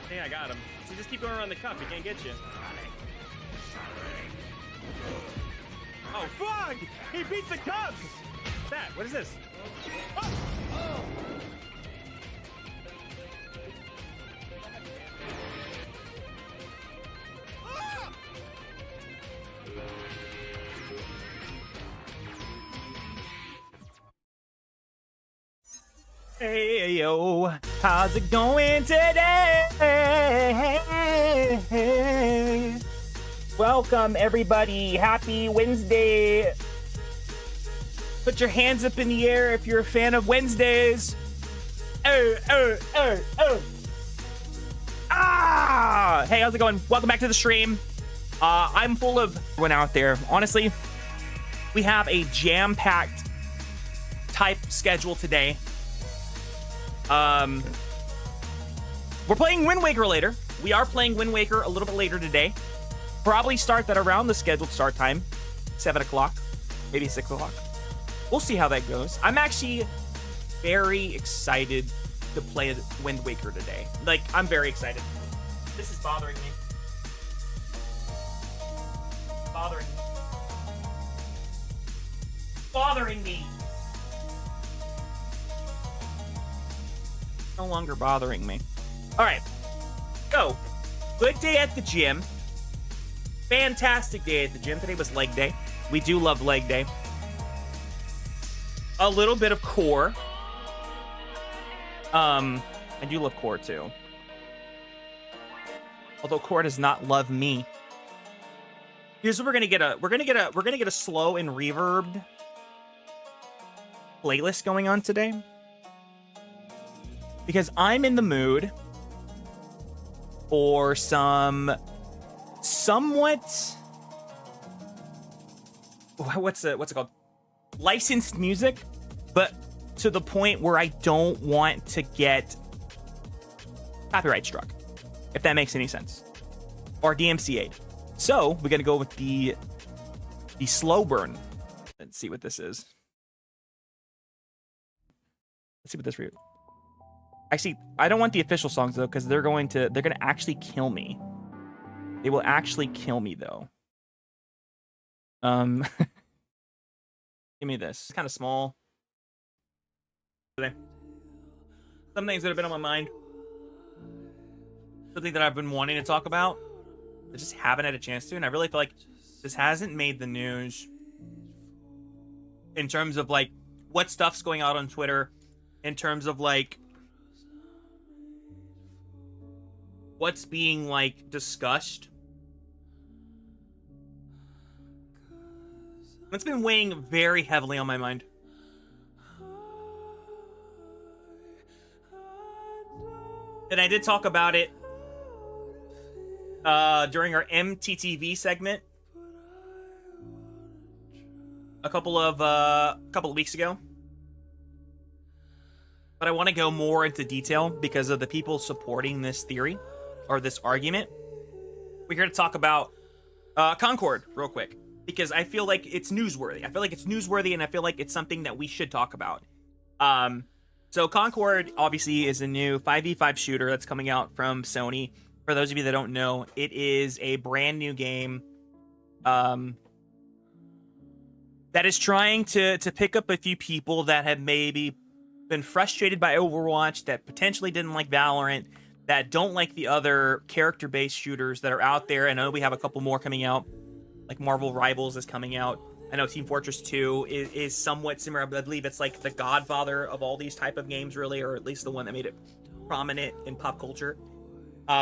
Hey, I got him. So just keep going around the cup. He can't get you. Oh, fuck! He beat the cup! What's that? What is this? Oh! Oh! Hey, yo, how's it going today? Welcome, everybody. Happy Wednesday. Put your hands up in the air if you're a fan of Wednesdays. Oh, oh, oh, oh. Ah! Hey, how's it going? Welcome back to the stream. I'm full of everyone out there. Honestly, we have a jam-packed type schedule today. We're playing Wind Waker later. We are playing Wind Waker a little bit later today. Probably start that around the scheduled start time, 7 o'clock, maybe 6 o'clock. We'll see how that goes. I'm actually very excited to play Wind Waker today. Like, I'm very excited. This is bothering me. Bothering me. Bothering me. No longer bothering me. All right. So, good day at the gym. Fantastic day at the gym. Today was leg day. We do love leg day. A little bit of core. I do love core too. Although core does not love me. Here's what we're gonna get a slow and reverbed playlist going on today. Because I'm in the mood for some somewhat, what's it called? Licensed music, but to the point where I don't want to get copyright struck, if that makes any sense, or DMCA'd. So we're gonna go with the slow burn. Let's see what this is. Let's see what this reads. Actually, I don't want the official songs though, because they're gonna actually kill me. They will actually kill me though. Give me this. It's kind of small. Today. Some things that have been on my mind. Something that I've been wanting to talk about. I just haven't had a chance to, and I really feel like this hasn't made the news in terms of like what stuff's going out on Twitter, in terms of like what's being like discussed. It's been weighing very heavily on my mind. And I did talk about it during our MTTV segment a couple of weeks ago. But I want to go more into detail because of the people supporting this theory or this argument. We're here to talk about Concord real quick because I feel like it's newsworthy. I feel like it's newsworthy, and I feel like it's something that we should talk about. So Concord obviously is a new 5v5 shooter that's coming out from Sony. For those of you that don't know, it is a brand new game that is trying to pick up a few people that have maybe been frustrated by Overwatch, that potentially didn't like Valorant, that don't like the other character-based shooters that are out there. I know we have a couple more coming out, like Marvel Rivals is coming out. I know Team Fortress 2 is somewhat similar. I believe it's like the godfather of all these type of games, really, or at least the one that made it prominent in pop culture.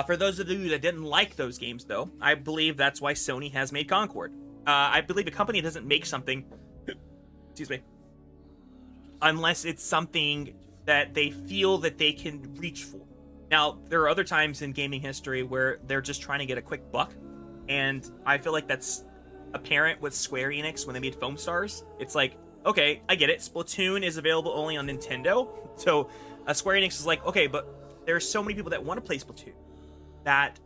For those of you that didn't like those games, though, I believe that's why Sony has made Concord. I believe a company doesn't make something, excuse me, unless it's something that they feel that they can reach for. Now, there are other times in gaming history where they're just trying to get a quick buck, and I feel like that's apparent with Square Enix when they made Foam Stars. It's like, okay, I get it. Splatoon is available only on Nintendo, so Square Enix is like, okay, but there's so many people that want to play Splatoon that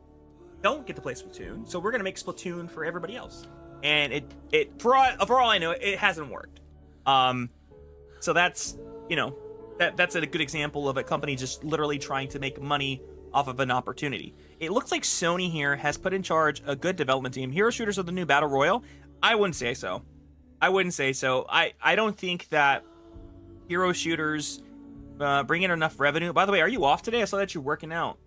don't get to play Splatoon, so we're gonna make Splatoon for everybody else. And it for all I know, it hasn't worked. So that's, you know, that's a good example of a company just literally trying to make money off of an opportunity. It looks like Sony here has put in charge a good development team. Hero shooters are the new battle royal. I wouldn't say so. I wouldn't say so. I don't think that hero shooters bring in enough revenue. By the way, are you off today? I saw that you're working out.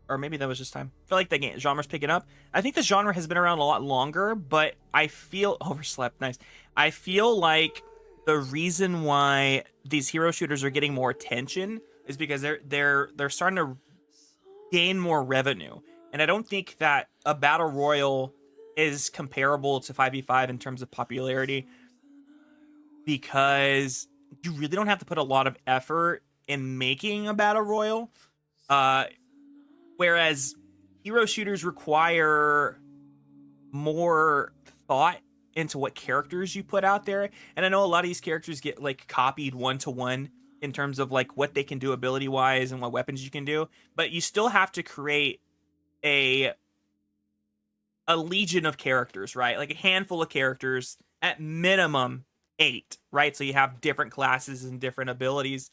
Or maybe that was just time. I feel like the genre's picking up. I think the genre has been around a lot longer, but I feel overslept. Nice. I feel like the reason why these hero shooters are getting more attention is because they're starting to gain more revenue. And I don't think that a battle royal is comparable to 5v5 in terms of popularity, because you really don't have to put a lot of effort in making a battle royal. Whereas hero shooters require more thought into what characters you put out there. And I know a lot of these characters get like copied 1-to-1 in terms of like what they can do ability wise and what weapons you can do, but you still have to create a legion of characters, right? Like a handful of characters, at minimum 8, right? So you have different classes and different abilities,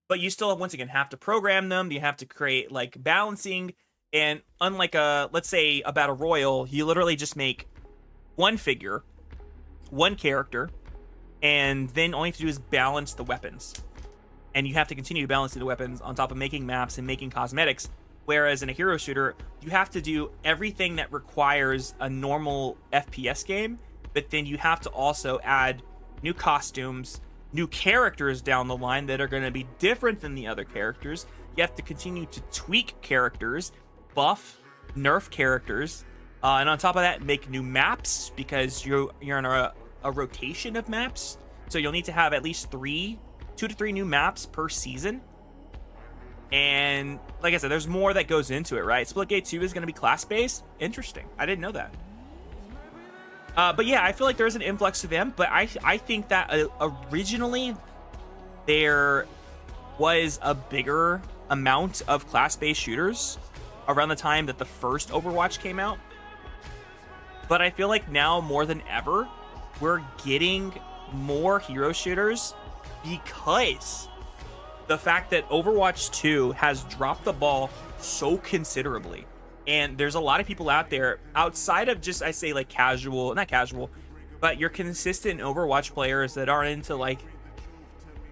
but you still, once again, have to program them. You have to create like balancing. And unlike let's say a battle royal, you literally just make one figure, one character, and then all you have to do is balance the weapons. And you have to continue balancing the weapons on top of making maps and making cosmetics. Whereas in a hero shooter, you have to do everything that requires a normal FPS game, but then you have to also add new costumes, new characters down the line that are going to be different than the other characters. You have to continue to tweak characters, buff, nerf characters, and on top of that, make new maps, because you're in a rotation of maps. So you'll need to have at least 2 to 3 new maps per season. And like I said, there's more that goes into it, right? Splitgate 2 is going to be class-based. Interesting. I didn't know that. But yeah, I feel like there's an influx to them. But I think that originally there was a bigger amount of class-based shooters around the time that the first Overwatch came out. But I feel like now more than ever, we're getting more hero shooters because the fact that Overwatch 2 has dropped the ball so considerably. And there's a lot of people out there outside of just, I say like casual, not casual, but your consistent Overwatch players that aren't into like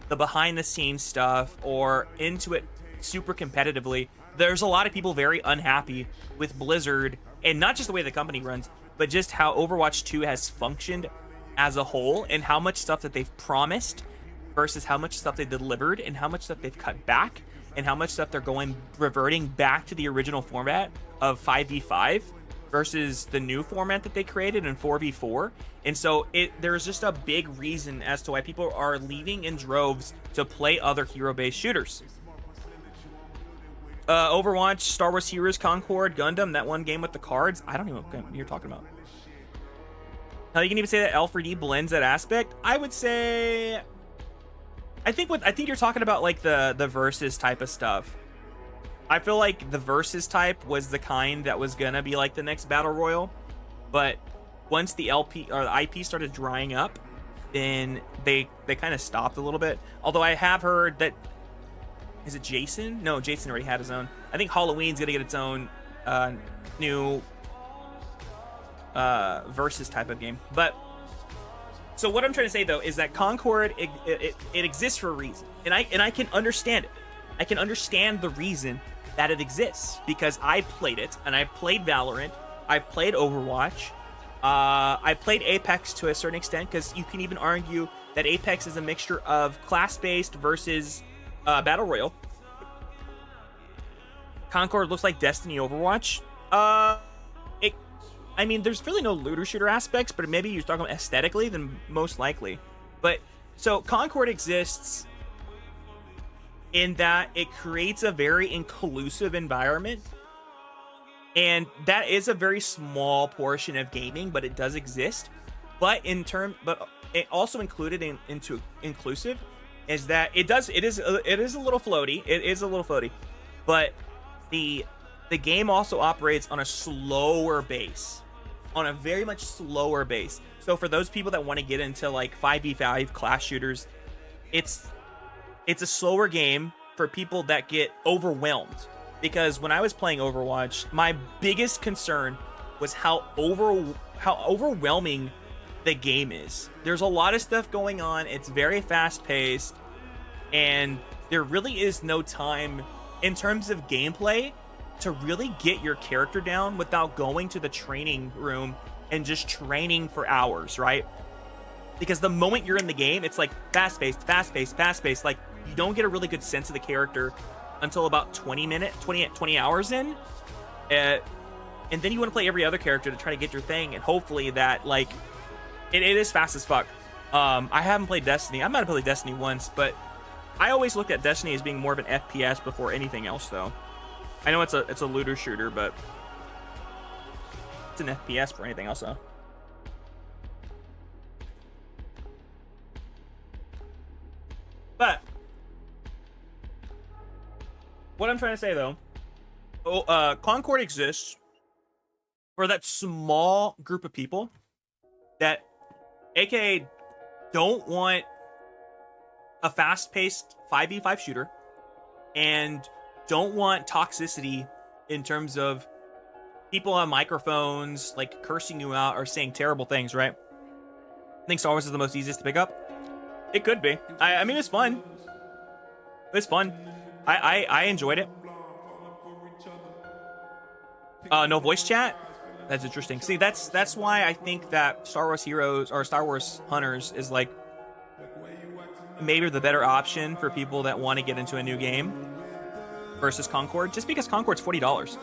the behind the scenes stuff or into it super competitively. There's a lot of people very unhappy with Blizzard, and not just the way the company runs, but just how Overwatch 2 has functioned as a whole, and how much stuff that they've promised versus how much stuff they delivered, and how much stuff they've cut back, and how much stuff they're reverting back to the original format of 5v5 versus the new format that they created in 4v4. And so there's just a big reason as to why people are leaving in droves to play other hero-based shooters. Overwatch, Star Wars Heroes, Concord, Gundam, that one game with the cards. I don't even know what you're talking about. How you can even say that L4D blends that aspect? I would say, I think you're talking about like the versus type of stuff. I feel like the versus type was the kind that was gonna be like the next battle royal, but once the LP or the IP started drying up, then they kind of stopped a little bit. Although I have heard that, is it Jason? No, Jason already had his own. I think Halloween's gonna get its own new versus type of game. But so what I'm trying to say though is that Concord it exists for a reason, and I can understand it. I can understand the reason that it exists, because I played it, and I played Valorant, I played Overwatch, I played Apex to a certain extent, because you can even argue that Apex is a mixture of class-based versus Battle Royale. Concord looks like Destiny Overwatch. I mean, there's really no looter shooter aspects, but maybe you're talking about aesthetically, then most likely. But so Concord exists in that it creates a very inclusive environment, and that is a very small portion of gaming, but it does exist. But it also included into inclusive is that it is a little floaty. It is a little floaty, but the game also operates on a slower base, on a very much slower base. So for those people that want to get into like 5v5 class shooters, it's a slower game for people that get overwhelmed because when I was playing Overwatch, my biggest concern was how overwhelming the game is. There's a lot of stuff going on. It's very fast paced, and there really is no time in terms of gameplay to really get your character down without going to the training room and just training for hours, right? Because the moment you're in the game, it's like fast paced, fast paced, fast paced. Like, you don't get a really good sense of the character until about 20 hours in. And then you want to play every other character to try to get your thing, and hopefully that, like, it is fast as fuck. I haven't played Destiny. I might have played Destiny once, but I always looked at Destiny as being more of an FPS before anything else, though. I know it's a looter shooter, but it's an FPS for anything else, though. But what I'm trying to say, though, Concord exists for that small group of people that, aka, don't want a fast-paced 5v5 shooter and don't want toxicity in terms of people on microphones like cursing you out or saying terrible things, right? I think Star Wars is the most easiest to pick up. It could be. I mean, it's fun. It's fun. I enjoyed it. No voice chat? That's interesting. See, that's why I think that Star Wars Heroes or Star Wars Hunters is like maybe the better option for people that want to get into a new game versus Concord, just because Concord's $40.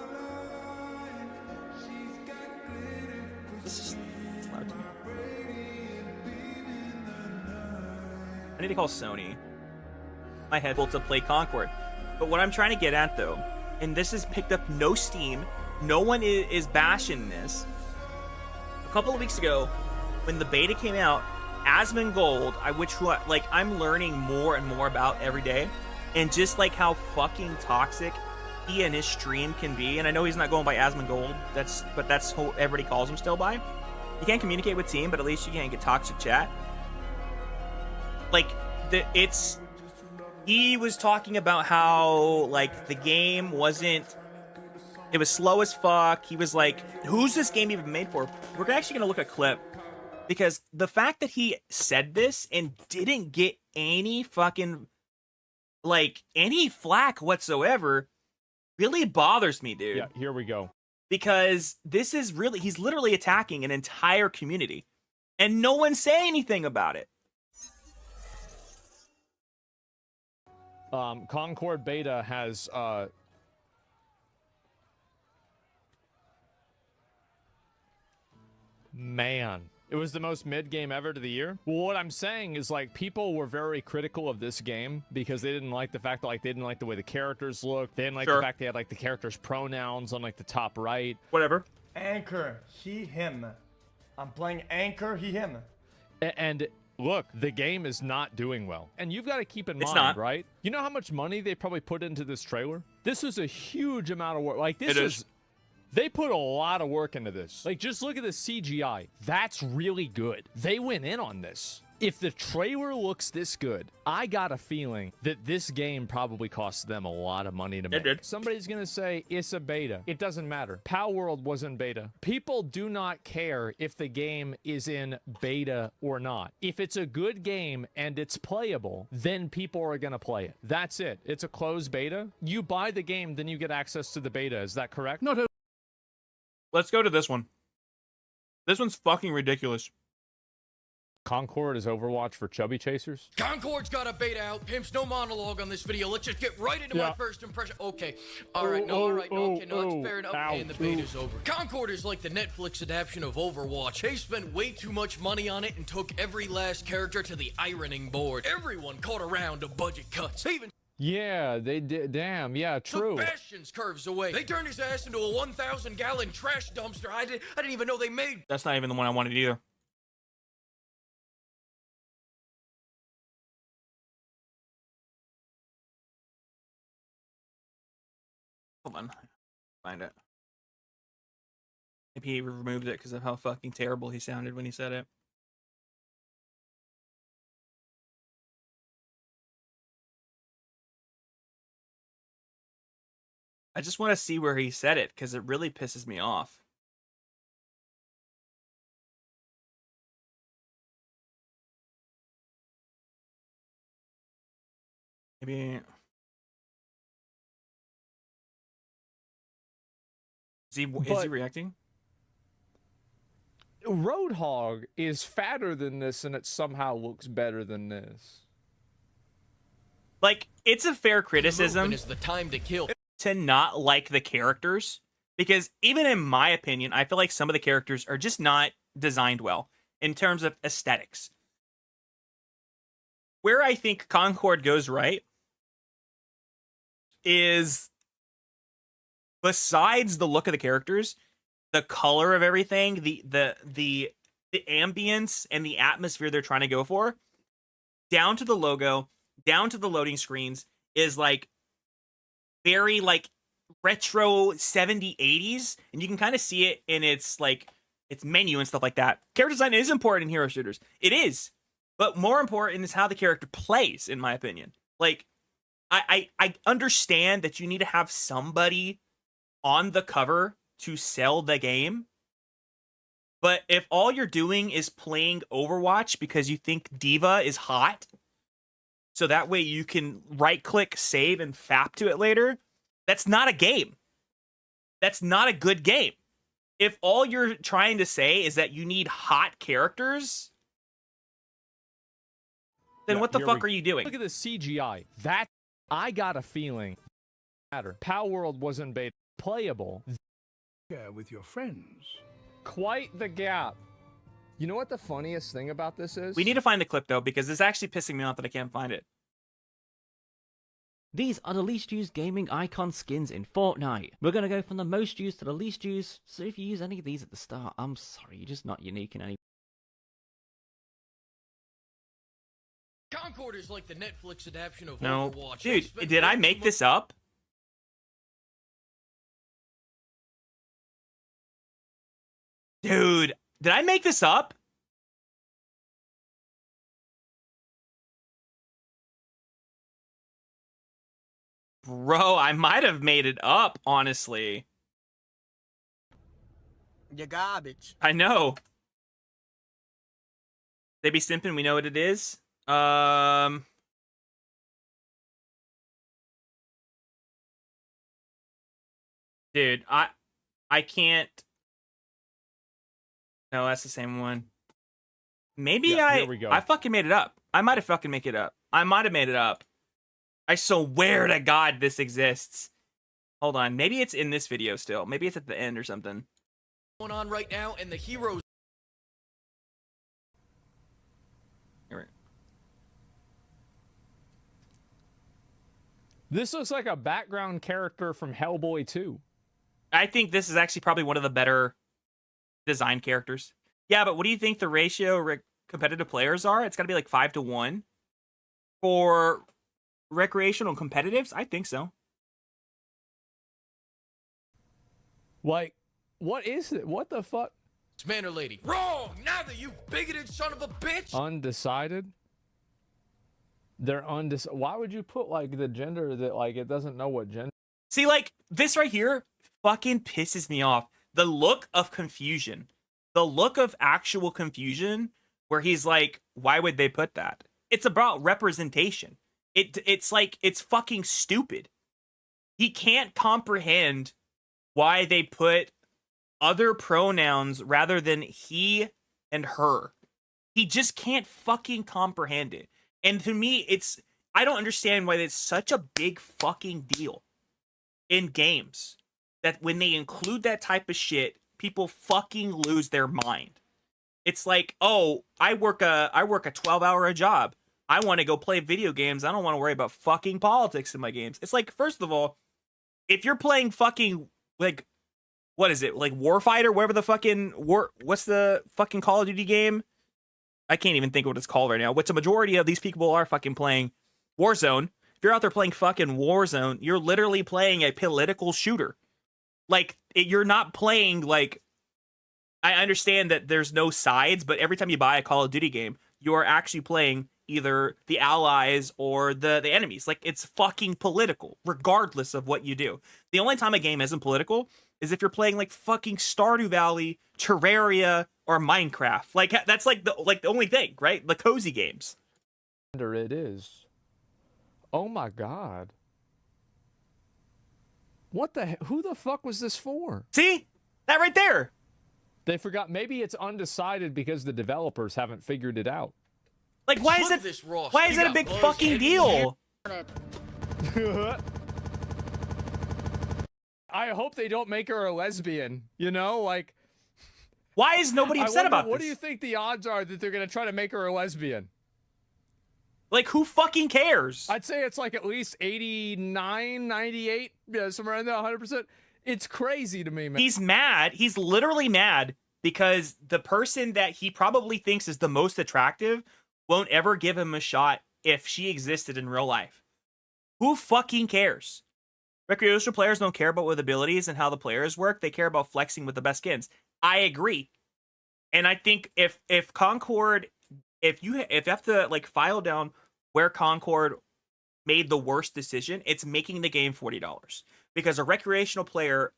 It's loud to me. I need to call Sony. My head to play Concord. But what I'm trying to get at, though, and this has picked up no steam, no one is bashing this. A couple of weeks ago, when the beta came out, Asmongold, like I'm learning more and more about every day, and just like how fucking toxic he and his stream can be. And I know he's not going by Asmongold, but that's who everybody calls him still by. You can't communicate with team, but at least you can't get toxic chat. Like he was talking about how like the game it was slow as fuck. He was like, who's this game even made for? We're actually gonna look at a clip, because the fact that he said this and didn't get any fucking any flack whatsoever really bothers me, dude. Yeah, here we go. Because he's literally attacking an entire community and no one's saying anything about it. Concord Beta has man, it was the most mid game ever to the year. Well, what I'm saying is, like, people were very critical of this game because they didn't like the fact that, like, they didn't like the way the characters looked. They didn't like the fact they had, like, the characters' pronouns on, like, the top right. Whatever. Anchor, he, him. I'm playing Anchor, he, him. And look, the game is not doing well. And you've got to keep in mind, right? You know how much money they probably put into this trailer? This was a huge amount of work. Like, this is... They put a lot of work into this. Like, just look at the CGI. That's really good. They went in on this. If the trailer looks this good, I got a feeling that this game probably cost them a lot of money to make. It did. Somebody's going to say it's a beta. It doesn't matter. Palworld was in beta. People do not care if the game is in beta or not. If it's a good game and it's playable, then people are going to play it. That's it. It's a closed beta. You buy the game, then you get access to the beta. Is that correct? No. Let's go to this one. This one's fucking ridiculous. Concord is Overwatch for chubby chasers? Concord's got a beta out. Pimps, no monologue on this video. Let's just get right into my first impression. Okay. All right. That's fair enough. And the beta's over. Concord is like the Netflix adaptation of Overwatch. They spent way too much money on it and took every last character to the ironing board. Everyone caught around to budget cuts. Even yeah, they did. Damn, yeah, true. took Bastion's curves away. They turned his ass into a 1,000-gallon trash dumpster. I didn't even know they made. That's not even the one I wanted either. Hold on. Find it. Maybe he removed it because of how fucking terrible he sounded when he said it. I just want to see where he said it because it really pisses me off. Maybe. Is he reacting? Roadhog is fatter than this, and it somehow looks better than this. Like, it's a fair criticism. Is the time to kill. To not like the characters, because even in my opinion, I feel like some of the characters are just not designed well in terms of aesthetics. Where I think Concord goes right is, besides the look of the characters, the color of everything, the ambience and the atmosphere they're trying to go for, down to the logo, down to the loading screens, is like very like retro 70s, 80s, and you can kind of see it in its like its menu and stuff like that. Character design is important in hero shooters. It is. But more important is how the character plays, in my opinion. Like, I understand that you need to have somebody on the cover to sell the game. But if all you're doing is playing Overwatch because you think Diva is hot, so that way you can right-click, save, and fap to it later, that's not a game. That's not a good game. If all you're trying to say is that you need hot characters, then what the fuck are you doing? Look at the CGI. That, I got a feeling, Power World wasn't beta playable. Yeah, with your friends. Quite the gap. You know what the funniest thing about this is? We need to find the clip, though, because it's actually pissing me off that I can't find it. These are the least used gaming icon skins in Fortnite. We're going to go from the most used to the least used, so if you use any of these at the start, I'm sorry, you're just not unique in any. Concord is like the Netflix adaptation of No. Overwatch. Dude, did I make this up? Dude, did I make this up? Bro, I might have made it up, honestly. You're garbage. I know. They be simping, we know what it is. Dude, I can't. No, that's the same one. Maybe here we go. I fucking made it up. I might have fucking made it up. I might have made it up. I swear to God this exists. Hold on. Maybe it's in this video still. Maybe it's at the end or something. Going on right now, and the heroes. This looks like a background character from Hellboy 2. I think this is actually probably one of the better design characters. Yeah, but what do you think the ratio competitive players are? It's got to be like 5-1. For recreational competitives, I think so. Like, what is it? What the fuck? It's man or lady. Wrong! Neither, you bigoted son of a bitch! Undecided? They're undecided. Why would you put, like, the gender that, like, it doesn't know what gender? See, like, this right here fucking pisses me off. The look of confusion. The look of actual confusion where he's like, why would they put that? It's about representation. It's like, it's fucking stupid. He can't comprehend why they put other pronouns rather than he and her. He just can't fucking comprehend it. And to me, I don't understand why it's such a big fucking deal in games that when they include that type of shit, people fucking lose their mind. It's like, oh, I work a 12-hour job. I want to go play video games. I don't want to worry about fucking politics in my games. It's like, first of all, if you're playing fucking, like, what is it? Like Warfighter, whatever the fucking what's the fucking Call of Duty game? I can't even think of what it's called right now. Which the majority of these people are fucking playing Warzone. If you're out there playing fucking Warzone, you're literally playing a political shooter. Like, you're not playing, like, I understand that there's no sides, but every time you buy a Call of Duty game, you are actually playing either the allies or the enemies. Like, it's fucking political, regardless of what you do. The only time a game isn't political is if you're playing like fucking Stardew Valley, Terraria, or Minecraft. Like, that's like the only thing, right? The cozy games. It is. Oh my god. What the who the fuck was this for? See? That right there. They forgot. Maybe it's undecided because the developers haven't figured it out. Like, why is it a big fucking deal? I hope they don't make her a lesbian, you know? Like, why is nobody upset about this? What do you think the odds are that they're going to try to make her a lesbian? Like, who fucking cares? I'd say it's like at least 89, 98, yeah, somewhere around there, 100%. It's crazy to me, man. He's mad. He's literally mad because the person that he probably thinks is the most attractive won't ever give him a shot if she existed in real life. Who fucking cares? Recreational players don't care about what abilities and how the players work. They care about flexing with the best skins. I agree. And I think if Concord, if you have to like file down where Concord made the worst decision, it's making the game $40. Because a recreational player,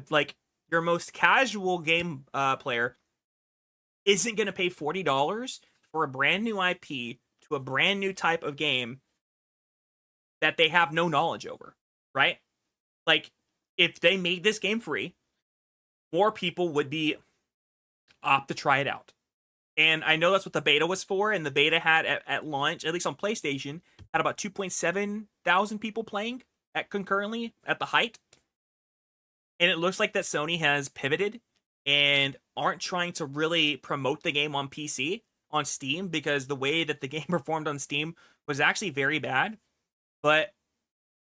like your most casual game player, isn't going to pay $40 for a brand new IP to a brand new type of game that they have no knowledge over, right? Like, if they made this game free, more people would be opt to try it out. And I know that's what the beta was for, and the beta had at launch, at least on PlayStation, had about 2.7 thousand people playing concurrently at the height. And it looks like that Sony has pivoted and aren't trying to really promote the game on PC, on Steam, because the way that the game performed on Steam was actually very bad. But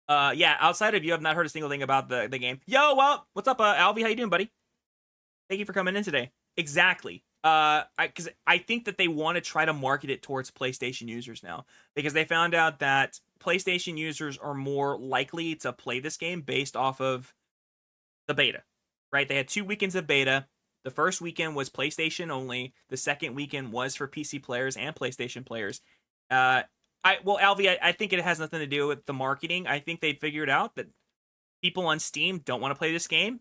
yeah, outside of you, I've not heard a single thing about the game. Yo, well, what's up, Alvy? How you doing, buddy? Thank you for coming in today. Exactly. Because I think that they want to try to market it towards PlayStation users now, because they found out that PlayStation users are more likely to play this game based off of the beta, right? They had 2 weekends of beta. The first weekend was PlayStation only. The second weekend was for PC players and PlayStation players. Alvy, I think it has nothing to do with the marketing. I think they figured out that people on Steam don't want to play this game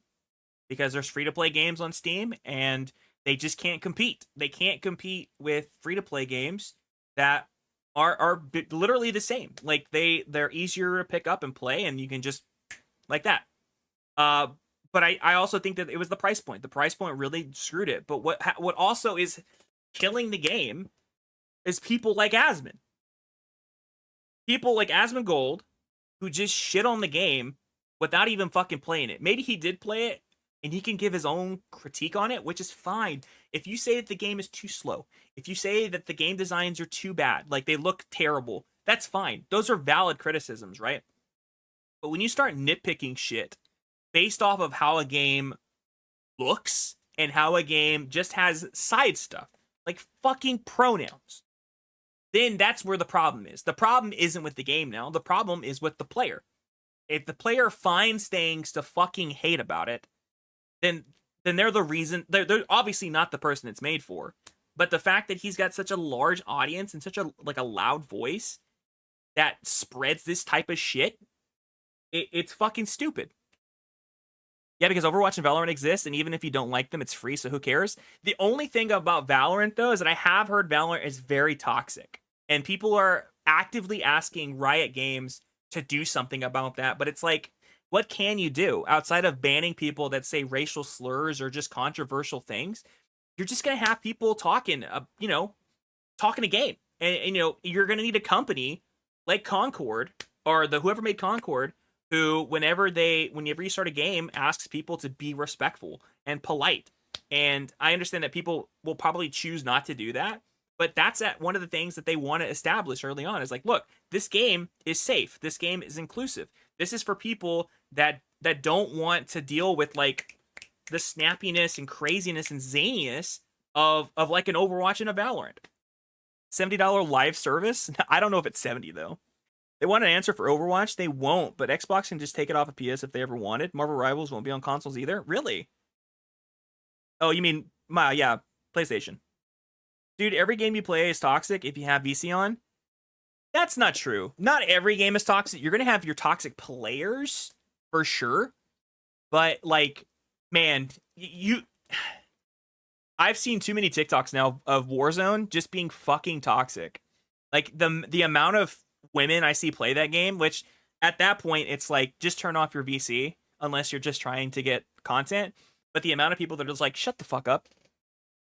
because there's free-to-play games on Steam, and they just can't compete. They can't compete with free-to-play games that are literally the same. Like, they're easier to pick up and play, and you can just like that. But I also think that it was the price point. The price point really screwed it. But what also is killing the game is people like Asmon. People like Asmongold who just shit on the game without even fucking playing it. Maybe he did play it and he can give his own critique on it, which is fine. If you say that the game is too slow, if you say that the game designs are too bad, like they look terrible, that's fine. Those are valid criticisms, right? But when you start nitpicking shit based off of how a game looks and how a game just has side stuff, like fucking pronouns, then that's where the problem is. The problem isn't with the game now. The problem is with the player. If the player finds things to fucking hate about it, then they're the reason. They're obviously not the person it's made for. But the fact that he's got such a large audience and such a loud voice that spreads this type of shit, it's fucking stupid. Yeah, because Overwatch and Valorant exist, and even if you don't like them, it's free, so who cares? The only thing about Valorant, though, is that I have heard Valorant is very toxic. And people are actively asking Riot Games to do something about that. But it's like, what can you do outside of banning people that say racial slurs or just controversial things? You're just going to have people talking a game. And you're going to need a company like Concord, or whoever made Concord, who, whenever you start a game, asks people to be respectful and polite. And I understand that people will probably choose not to do that, but that's one of the things that they want to establish early on, is like, look, this game is safe. This game is inclusive. This is for people that don't want to deal with like the snappiness and craziness and zaniness of like an Overwatch and a Valorant. $70 live service? I don't know if it's 70 though. They want an answer for Overwatch? They won't, but Xbox can just take it off of PS if they ever wanted. Marvel Rivals won't be on consoles either? Really? Oh, you mean, PlayStation. dude, every game you play is toxic if you have VC on. That's not true. Not every game is toxic. You're going to have your toxic players for sure. But like, man, I've seen too many TikToks now of Warzone just being fucking toxic. Like the amount of women I see play that game, which at that point it's like just turn off your VC unless you're just trying to get content. But the amount of people that are just like, shut the fuck up.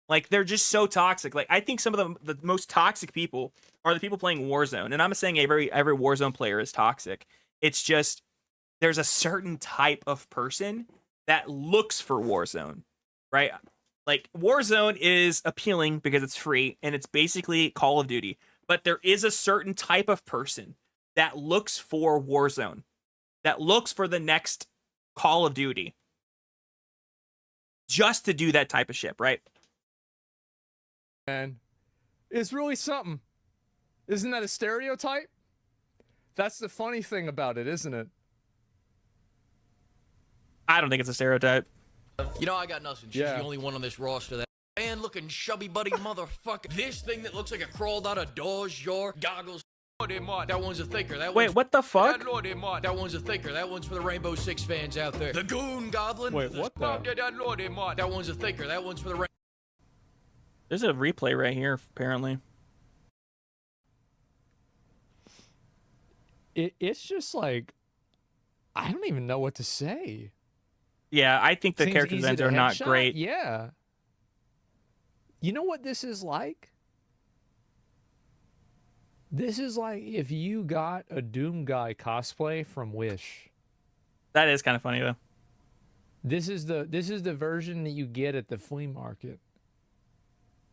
Like, they're just so toxic. Like, I think some of the most toxic people are the people playing Warzone. And I'm not saying every Warzone player is toxic. It's just there's a certain type of person that looks for Warzone, right? Like, Warzone is appealing because it's free and it's basically Call of Duty. But there is a certain type of person that looks for Warzone, that looks for the next Call of Duty just to do that type of shit, right? Man, it's really something. Isn't that a stereotype? That's the funny thing about it, isn't it? I don't think it's a stereotype. You know, I got nothing. She's the only one on this roster that man-looking chubby buddy motherfucker. This thing that looks like it crawled out of Dawes jar. Goggles. That one's a thinker. Wait, what the fuck? That one's a thinker. That one's for the Rainbow Six fans out there. The Goon Goblin. Wait, what the? That one's a thinker. That one's for the There's a replay right here, apparently. It's just like, I don't even know what to say. Yeah, I think the character designs are not great. Yeah. You know what this is like? This is like if you got a Doom Guy cosplay from Wish. That is kind of funny though. This is the version that you get at the flea market.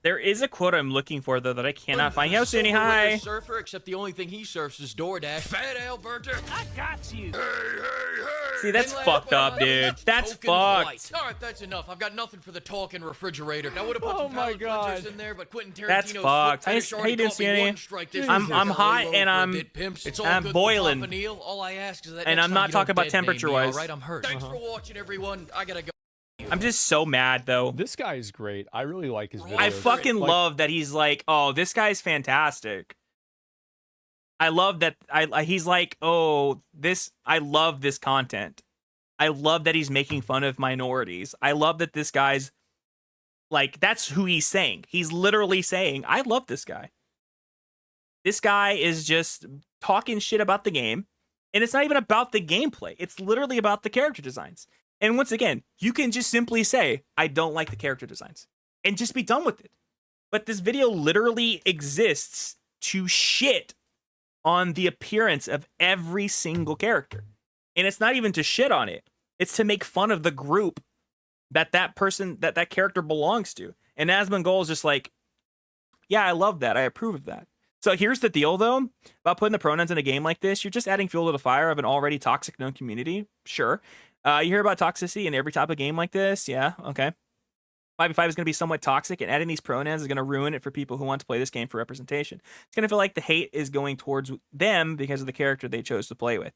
There is a quote I'm looking for though that I cannot find. Yo, Sunny, hi. Surfer, except the only thing he surfs is DoorDash. Fat Alberta. I got you. Hey. See, that's fucked up, dude. That's fucked. All right, that's enough. I've got nothing for the talking refrigerator. I would have put some palate cleansers in there, but Quentin Tarantino's that's fucked. How you doing, Sunny? I'm hot and I'm boiling. All I ask is that and I'm not talking about temperature-wise. All right, I'm hurt. Thanks for watching, everyone. I gotta go. I'm just so mad though. This guy is great. I really like his videos. I fucking love that he's like, oh, this guy's fantastic. I love that. He's like, oh, I love this content. I love that he's making fun of minorities. I love that this guy's like, that's who he's saying. He's literally saying, I love this guy. This guy is just talking shit about the game. And it's not even about the gameplay. It's literally about the character designs. And once again, you can just simply say, I don't like the character designs, and just be done with it. But this video literally exists to shit on the appearance of every single character. And it's not even to shit on it. It's to make fun of the group that that character belongs to. And Asmongold is just like, yeah, I love that. I approve of that. So here's the deal, though, about putting the pronouns in a game like this. You're just adding fuel to the fire of an already toxic known community. Sure. You hear about toxicity in every type of game like this? Yeah, okay. 5v5 is going to be somewhat toxic, and adding these pronouns is going to ruin it for people who want to play this game for representation. It's going to feel like the hate is going towards them because of the character they chose to play with.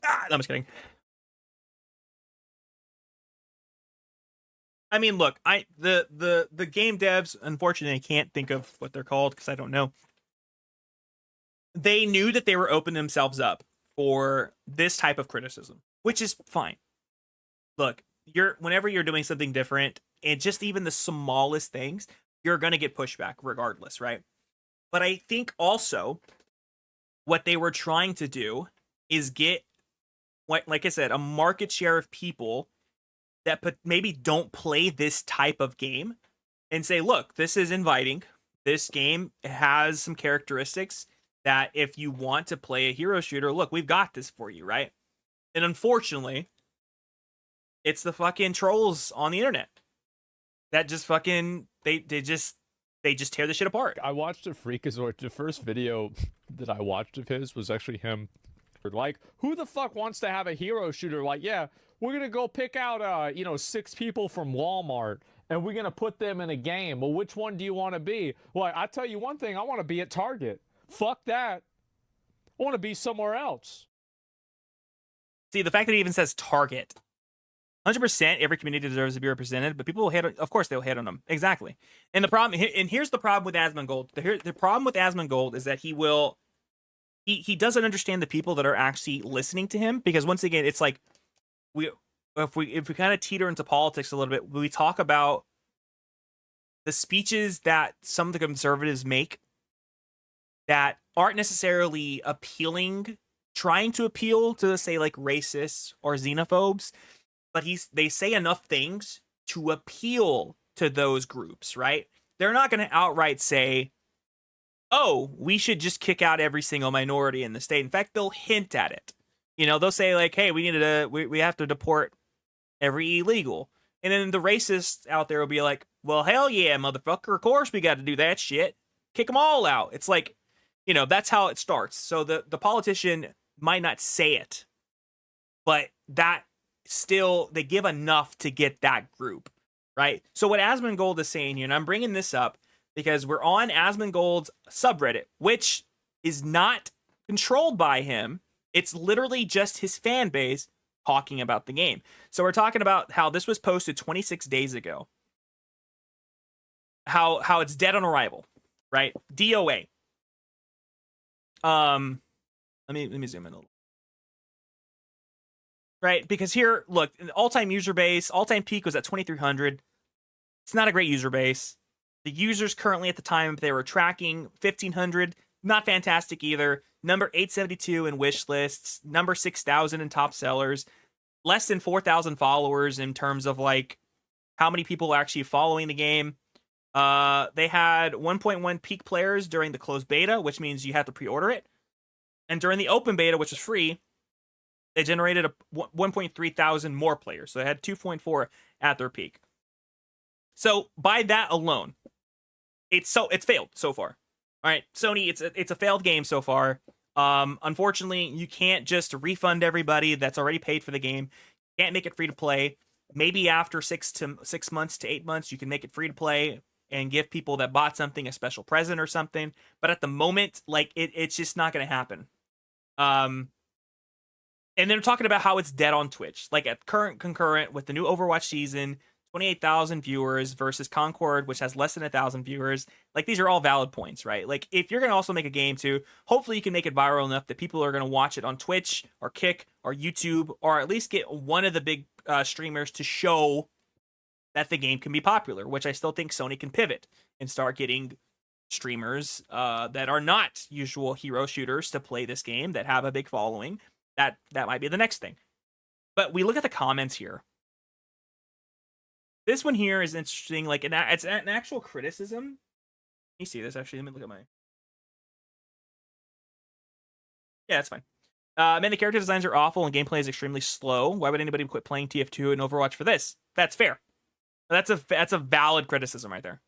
No, I'm just kidding. I mean, look, the game devs, unfortunately, I can't think of what they're called because I don't know. They knew that they were opening themselves up for this type of criticism, which is fine. Look, whenever you're doing something different, and just even the smallest things, you're gonna get pushback regardless, right? But I think also what they were trying to do is get, like I said, a market share of people that maybe don't play this type of game and say, look, this is inviting. This game has some characteristics that if you want to play a hero shooter, look, we've got this for you, right? And unfortunately, it's the fucking trolls on the internet that just fucking, they just tear the shit apart. I watched a Freakazoid. The first video that I watched of his was actually him. Like, who the fuck wants to have a hero shooter? Like, yeah, we're gonna go pick out 6 people from Walmart and we're gonna put them in a game. Well, which one do you want to be? Well, I tell you one thing, I want to be at Target. Fuck that. I want to be somewhere else. See, the fact that he even says target. 100% every community deserves to be represented, but people will hate on, of course they'll hate on him. Exactly. And the problem, and here's the problem with Asmongold. The problem with Asmongold is that he doesn't understand the people that are actually listening to him, because once again, it's like if we kind of teeter into politics a little bit, we talk about the speeches that some of the conservatives make that aren't necessarily appealing, trying to appeal to, say, like racists or xenophobes, but they say enough things to appeal to those groups, right? They're not going to outright say, oh, we should just kick out every single minority in the state. In fact, they'll hint at it. You know, they'll say like, hey, we have to deport every illegal. And then the racists out there will be like, well, hell yeah, motherfucker. Of course we got to do that shit. Kick them all out. It's like, you know, that's how it starts. So the politician might not say it, but that still, they give enough to get that group, right? So what Asmongold is saying here, and I'm bringing this up because we're on Asmongold's subreddit, which is not controlled by him. It's literally just his fan base talking about the game. So we're talking about how this was posted 26 days ago. How it's dead on arrival, right? DOA. Let me zoom in a little. Right, because here, look, all-time user base, all-time peak was at 2,300. It's not a great user base. The users currently at the time they were tracking 1,500, not fantastic either. Number 872 in wish lists, number 6,000 in top sellers, less than 4,000 followers in terms of like how many people are actually following the game. They had 1.1 peak players during the closed beta, which means you have to pre-order it. And during the open beta, which was free, they generated 1.3 thousand more players. So they had 2.4 at their peak. So by that alone, it's failed so far. All right, Sony, it's a failed game so far. Unfortunately, you can't just refund everybody that's already paid for the game. You can't make it free to play. Maybe after 6 months to 8 months, you can make it free to play and give people that bought something a special present or something. But at the moment, like it's just not going to happen. And then we're talking about how it's dead on Twitch. Like at concurrent with the new Overwatch season, 28,000 viewers versus Concord, which has less than 1,000 viewers. Like these are all valid points, right? Like if you're going to also make a game too, hopefully you can make it viral enough that people are going to watch it on Twitch or Kick or YouTube, or at least get one of the big streamers to show that the game can be popular, which I still think Sony can pivot and start getting streamers that are not usual hero shooters to play this game that have a big following. That might be the next thing. But we look at the comments here. This one here is interesting. Like it's an actual criticism. Can you see this? Actually, let me look at my. Yeah, that's fine. Man, the character designs are awful and gameplay is extremely slow. Why would anybody quit playing TF2 and Overwatch for this? That's fair. That's a valid criticism right there.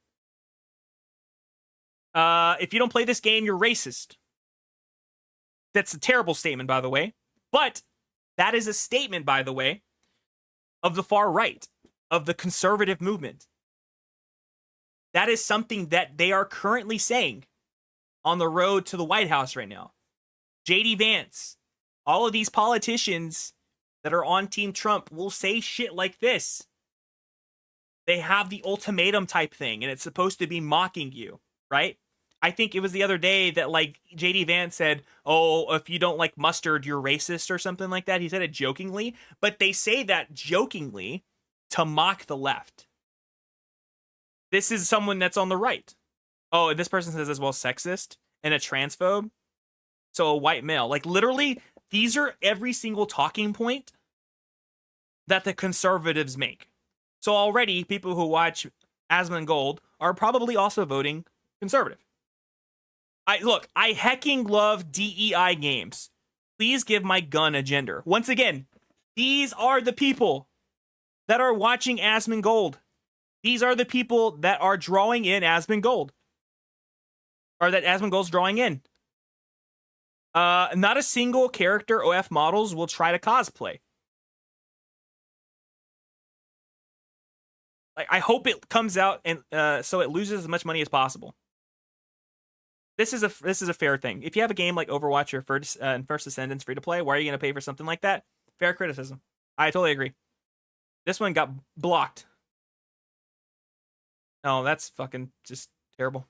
If you don't play this game, you're racist. That's a terrible statement, by the way. But that is a statement, by the way, of the far right, of the conservative movement. That is something that they are currently saying on the road to the White House right now. J.D. Vance, all of these politicians that are on Team Trump will say shit like this. They have the ultimatum type thing, and it's supposed to be mocking you, right? I think it was the other day that like J.D. Vance said, oh, if you don't like mustard, you're racist or something like that. He said it jokingly, but they say that jokingly to mock the left. This is someone that's on the right. Oh, and this person says as well sexist and a transphobe. So a white male. Like literally, these are every single talking point that the conservatives make. So already people who watch Asmongold are probably also voting conservative. I hecking love DEI games. Please give my gun a gender. Once again, these are the people that are watching Asmongold. These are the people that are drawing in Asmongold. Or that Asmongold's drawing in. Not a single character OF models will try to cosplay. Like, I hope it comes out and so it loses as much money as possible. This is a fair thing. If you have a game like Overwatch or First Ascendance free to play, why are you going to pay for something like that? Fair criticism. I totally agree. This one got blocked. Oh, that's fucking just terrible.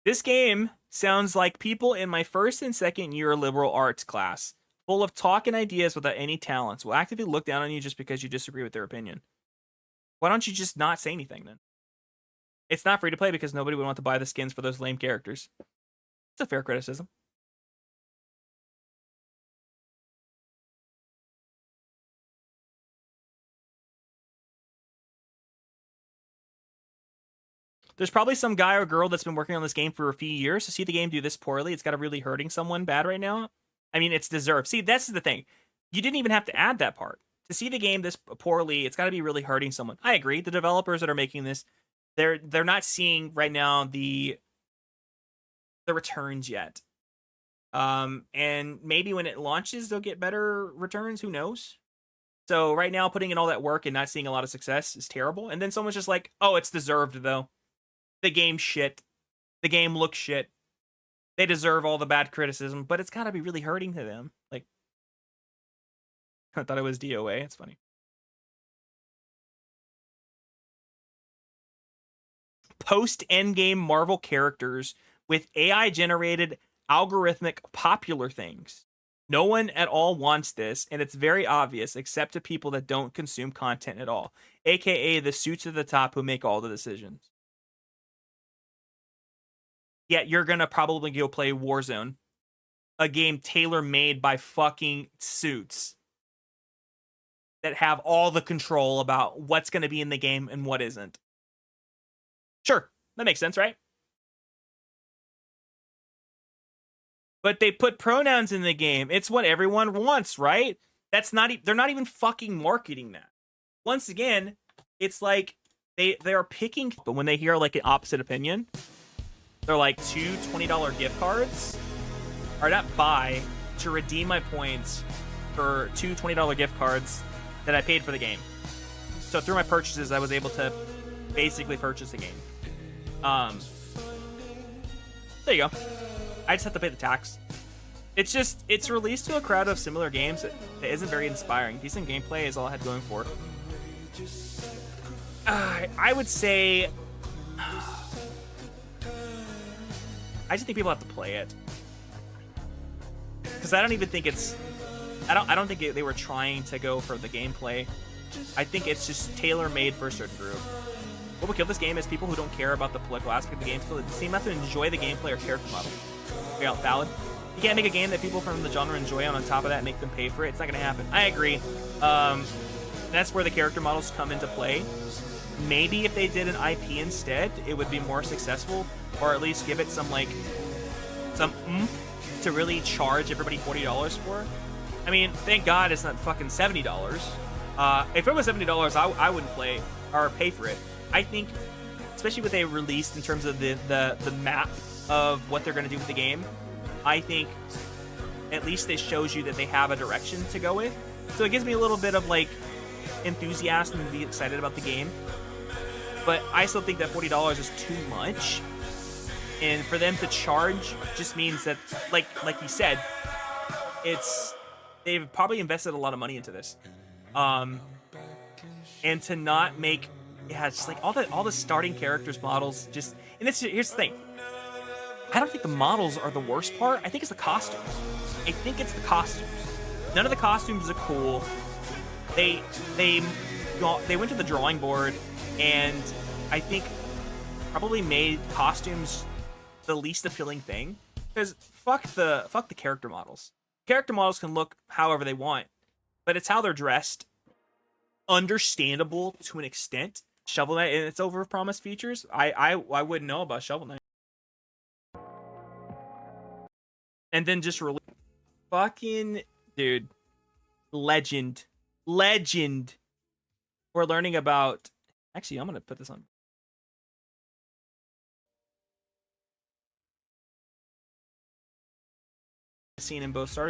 This game sounds like people in my first and second year liberal arts class, full of talk and ideas without any talents, will actively look down on you just because you disagree with their opinion. Why don't you just not say anything then? It's not free to play because nobody would want to buy the skins for those lame characters. It's a fair criticism. There's probably some guy or girl that's been working on this game for a few years. To see the game do this poorly, it's got to really hurting someone bad right now. I mean, it's deserved. See, that's the thing. You didn't even have to add that part. To see the game this poorly, it's got to be really hurting someone. I agree. The developers that are making this, they're not seeing right now the returns yet. And maybe when it launches, they'll get better returns. Who knows? So right now, putting in all that work and not seeing a lot of success is terrible. And then someone's just like, oh, it's deserved, though. The game's shit. The game looks shit. They deserve all the bad criticism, but it's got to be really hurting to them. Like, I thought it was DOA. It's funny. Post-endgame Marvel characters with AI-generated algorithmic popular things. No one at all wants this, and it's very obvious, except to people that don't consume content at all, aka the suits at the top who make all the decisions. Yet you're gonna probably go play Warzone, a game tailor-made by fucking suits that have all the control about what's gonna be in the game and what isn't. Sure, that makes sense, right? But they put pronouns in the game. It's what everyone wants, right? That's not. They're not even fucking marketing that. Once again, it's like they're picking. But when they hear like an opposite opinion, they're like two $20 gift cards, or not buy to redeem my points for two $20 gift cards that I paid for the game. So through my purchases, I was able to basically purchase the game. There you go. I just have to pay the tax. It's released to a crowd of similar games that isn't very inspiring. Decent gameplay is all I had going for. I would say, I just think people have to play it, because I don't even think it's. I don't think they were trying to go for the gameplay. I think it's just tailor-made for a certain group. What will kill this game is people who don't care about the political aspect of the game, so they seem not to enjoy the gameplay or character model. Yeah, valid. You can't make a game that people from the genre enjoy, and on top of that make them pay for it. It's not gonna happen. I agree. That's where the character models come into play. Maybe if they did an IP instead, it would be more successful, or at least give it some oomph to really charge everybody $40 for. I mean, thank God it's not fucking $70. If it was $70, I wouldn't play or pay for it. I think, especially what they released in terms of the map of what they're going to do with the game, I think at least it shows you that they have a direction to go with. So it gives me a little bit of like enthusiasm to be excited about the game. But I still think that $40 is too much. And for them to charge just means that, like you said, they've probably invested a lot of money into this. And to not make, it's just like all the starting characters models just, and here's the thing. I don't think the models are the worst part. I think it's the costumes. I think it's the costumes. None of the costumes are cool. They went to the drawing board and I think probably made costumes the least appealing thing. Because fuck the character models. Character models can look however they want, but it's how they're dressed. Understandable to an extent. Shovel Knight and its overpromised features. I wouldn't know about Shovel Knight. And then just release. Fucking dude. Legend. We're learning about. Actually, I'm gonna put this on. Scene in both starters.